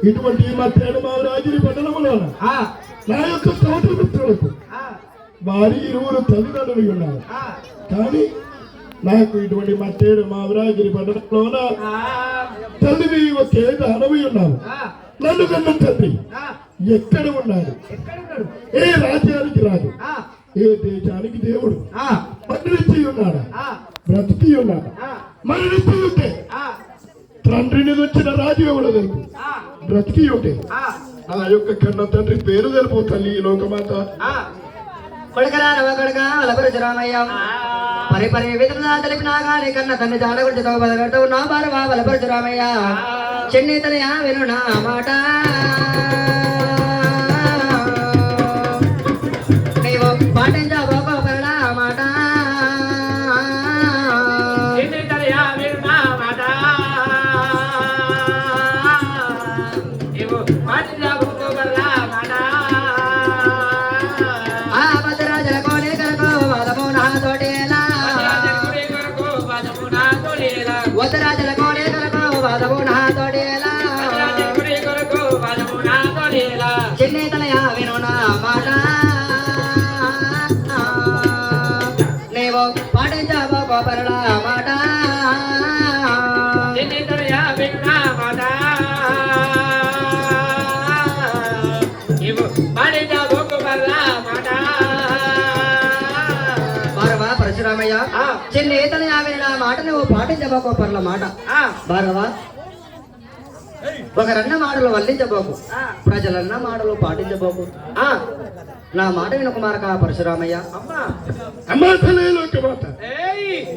ఇటువంటి మధ్యాహ్నం మా రాజుని పట్టణంలో నా యొక్క తోట మిత్రులకు వారి ఇరువురు తల్లిదండ్రులు ఉన్నారు. కానీ నాకు ఇటువంటి మట్టేడు మావరాగిరి పట్టణంలోన తల్లివి ఒకే అడవి ఉన్నాను. నన్ను కన్న తండ్రి ఎక్కడ ఉన్నాడు? ఏ రాజ్యానికి రాదు, ఏ దేశానికి దేవుడు మరణించి ఉన్నాడా? బ్రతికి ఉన్నాడా? మరణించి ఉంటే తండ్రిని వచ్చిన రాజు ఎవడో తెలుపు, బ్రతికి ఉంటే ఆ యొక్క కన్న తండ్రి పేరు తెలుపు. తల్లి లోకమాత కొడుకరా నవ కొడుక వలపరశురామయ్య పరి పరి విధంగా తెలిపినా కానీ కన్న తండ్రి జాడ గురించి బలగడతావు నా బారవా వలపరశురామయ్య చెన్ని తనయా విను నా మాట నీవు పాటించబోకో పరడా మాట చిన్నతనయా విను నా మాట నీవు పాటించబోకో పరడా మాట చిన్నతనయా విను నా మాట నీవు పాటించబోకో పరడా మాట భారవా పరశురామయ్య చిన్నతనయా విను నా మాట నువ్వు పాటించబోకో పరల మాట. భారవా ఒకరన్న మాటలు వల్లించబోకు, ప్రజలన్న మాటలు పాటించబోకు. నా మాట విను కుమారక పరశురామయ్య.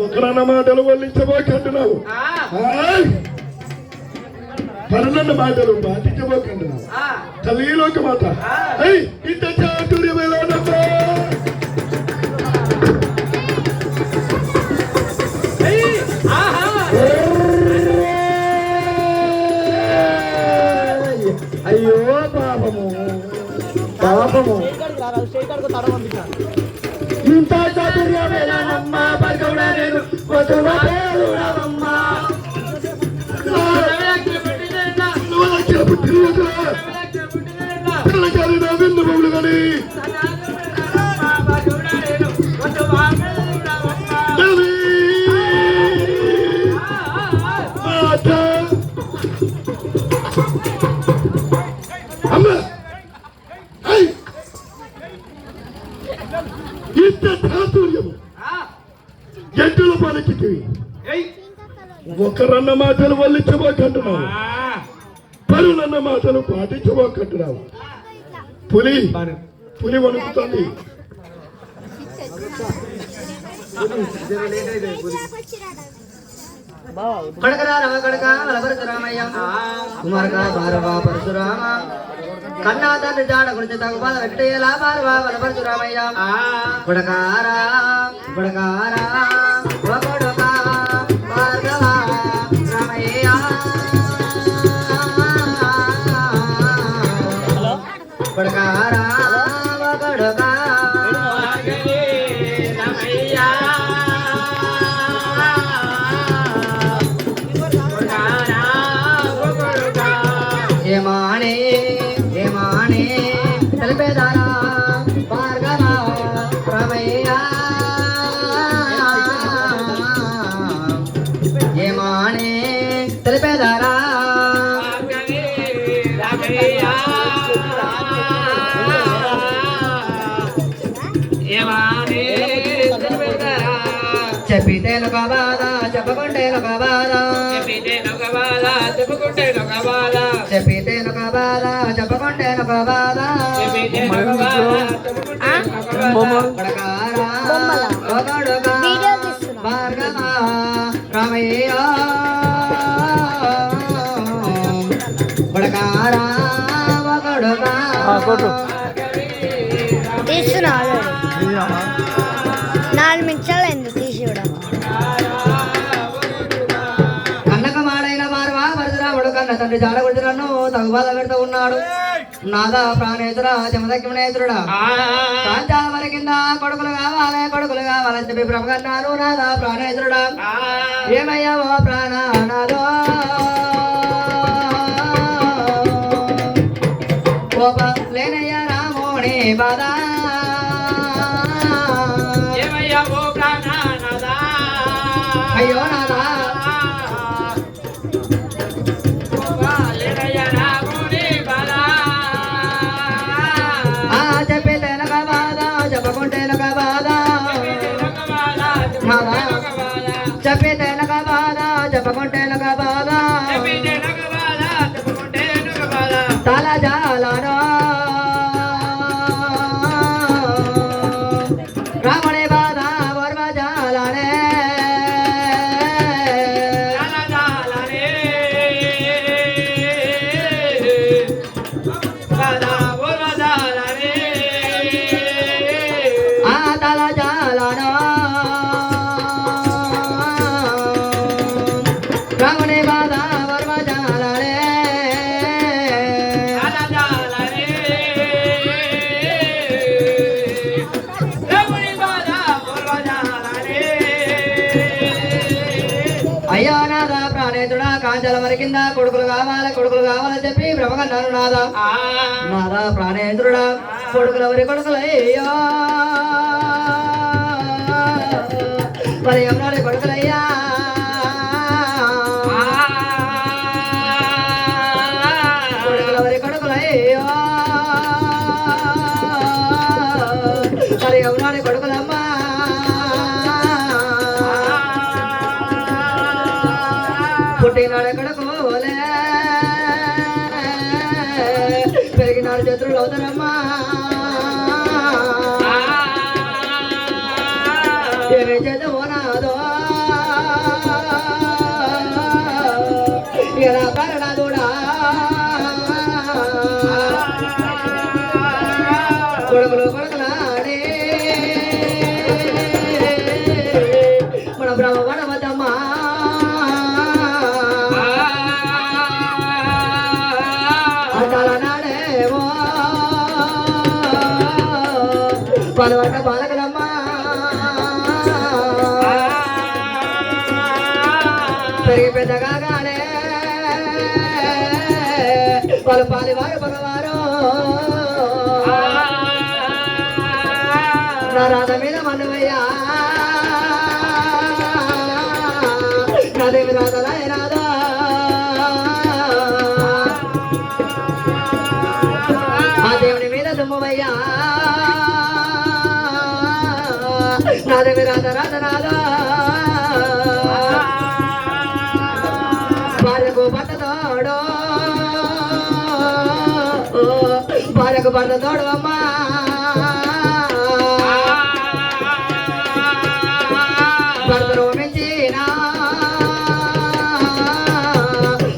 ఒకరన్న మాటలు వల్లించబోకంటున్నావు, పరనన్న మాటలు పాటించబోకంటున్నావు. తల్లి లోకమాత ఇంత చాతుర్యమేలానమ్మా. అయ్యో పాపము పాపము ఇంత చాతుర్యమేలానమ్మా పరగౌడా నేను వధువదేవుడవమ్మా. పిల్లగారి నా విందు బొమ్మలు కానీ ఇంత చాతుర్యము ఎద్దుల పలికి ఒకరన్న మాటలు వల్లించబోకంటున్నావు, పరులన్న మాటలు పాటించబోకంటున్నావు. పులి పులి వణుకుతుంది. కొడకరా రవ కొడక వలపరశురామయ్య కుమారక భారవా పరశురామ కన్నా తండ్రి జాడ గురించి తగుబాల వెంకటేలా భారవా వలపరశురామయ్య కొడకారా కొడకారా కొడక భార్గవా రామయ్య కొడకారా కొడక ఏమానే ఏమానే తెలిపేదారా భార్గవా రామయ్య ఏమానే తెలిపేదారా చెప్పితేను కబాదా చెప్పకుంటేను కబాదా చెప్పితేను కబాదా చెప్పకుంటేను కబాదా చెప్పితేను కబాదా చెప్పకుంటేను కబాదా భార్గవా రామయ్య కొడకారా తీస్తున్నాడు 4 నిమిషాలైంది తీసి కూడా. కన్నక మాడైన వారవా పరశురాముడు కన్న తండ్రి జాడ గురించి నన్ను తగుబాద పెడుతూ ఉన్నాడు. నాదా ప్రాణేశ్వర జమదగ్నేశ్వరుడా కాంచావరి కింద కొడుకులు కావాలని చెప్పి బ్రహ్మకన్నారు. నాదా ప్రాణేశ్వరుడా ఏమయ్యావో ప్రాణనాదో బాధ ఏమయ్యా ఓ ప్రాణనాథా అయ్యో నాదా లేదయ్యా రాముని బాధ చెప్పేదెనక బాధ చెప్పకుంటేనక బాధ నాదా చెప్పేదెనక బాధ చెప్పకుంటేనక బాధ తల జాలనో రాముని బాధ వర్మ జాలనే ఆ తల జాలనో రాముని బాధ వర్మ జాలనే అయ్యో నాదా ప్రాణేతుడా కాంచల మరి కింద కొడుకులు కావాలని చెప్పి బ్రహ్మకన్నాను నాదా నాదా ప్రాణేంద్రుడా కొడుకులెవరి కొడుకులయ్యో మరి ఎవరి కొడుకులయ్యా కొడుకులెవరి కొడుకులయ్యో మరి ఎవరి కొడుకులమ్మా పుట్టినాడు కొడుకోలే పెరిగినాడు చేతులు అవుతారమ్మా ఏమి చేద్దామో నాదో ఎలా పరనాదుడా కొడుకులాడే మన బ్రహ్మణ వద్దమ్మా నాడేమో పలవట బాలకలమ్మా పెరిగి పెద్దగానే వాళ్ళు పాలివారు పగవారు నా రాధ మీద మన్నవయ్యా నా దేవి రాధలా రాధా ఆ దేవుని మీద దుమ్మవయ్యా నా దేవి రాధ భార్యకు పట్టతోడు భార్యకు పట్టతోడు అమ్మా భర్తను మించిన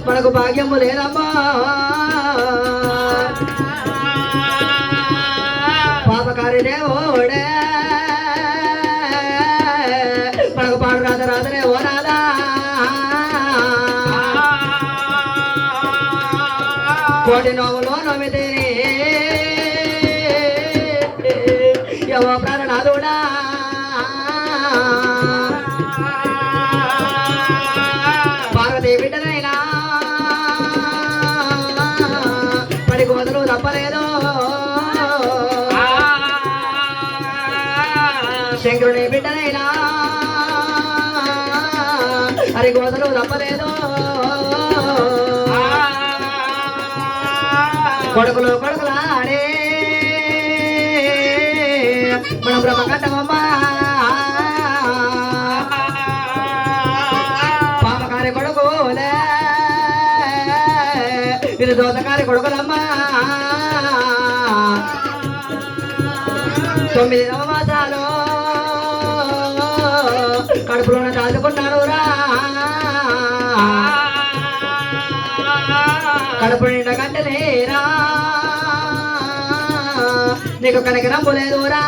మనకు భాగ్యము లేదమ్మా పాపకారి దేవుడే మనకు పాడు రాధరే ఓ రాధా కోటి నోములో నోమితేనే యవ ప్రాణనాథుడా పార్వతీ బిడ్డనైనా పడి కోతలు తప్పలేదు శంకరుని బిడ్డనైనా హరి కోతలు తప్పలేదు కొడుకులాడే మన బ్రహ్మకట్టమమ్మా పాపకారి కొడుకులే ఇది దోసకారి కొడుకులమ్మా 9 నవమాసాలు కడుపులోన దాచుకున్నాడు రా కడుపు నిండా కంటలేరా నీకు కనకరం పోలేదురా